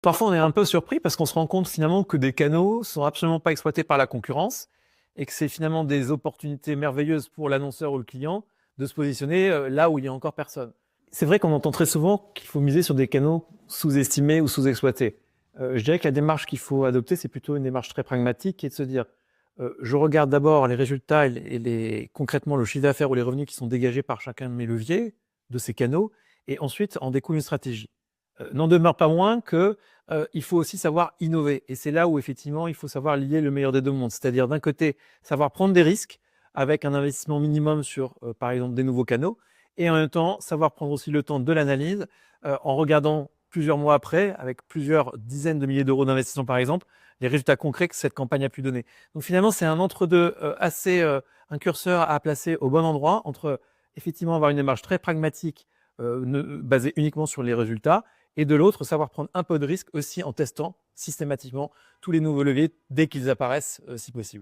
Parfois, on est un peu surpris parce qu'on se rend compte finalement que des canaux sont absolument pas exploités par la concurrence et que c'est finalement des opportunités merveilleuses pour l'annonceur ou le client de se positionner là où il y a encore personne. C'est vrai qu'on entend très souvent qu'il faut miser sur des canaux sous-estimés ou sous-exploités. Je dirais que la démarche qu'il faut adopter, c'est plutôt une démarche très pragmatique qui est de se dire je regarde d'abord les résultats concrètement le chiffre d'affaires ou les revenus qui sont dégagés par chacun de mes leviers, de ces canaux, et ensuite en découle une stratégie. N'en demeure pas moins que il faut aussi savoir innover. Et c'est là où effectivement il faut savoir lier le meilleur des deux mondes. C'est-à-dire d'un côté, savoir prendre des risques avec un investissement minimum sur, par exemple, des nouveaux canaux, et en même temps, savoir prendre aussi le temps de l'analyse en regardant plusieurs mois après, avec plusieurs dizaines de milliers d'euros d'investissement par exemple, les résultats concrets que cette campagne a pu donner. Donc finalement, c'est un entre-deux un curseur à placer au bon endroit entre effectivement avoir une démarche très pragmatique basée uniquement sur les résultats et de l'autre, savoir prendre un peu de risque aussi en testant systématiquement tous les nouveaux leviers dès qu'ils apparaissent, si possible.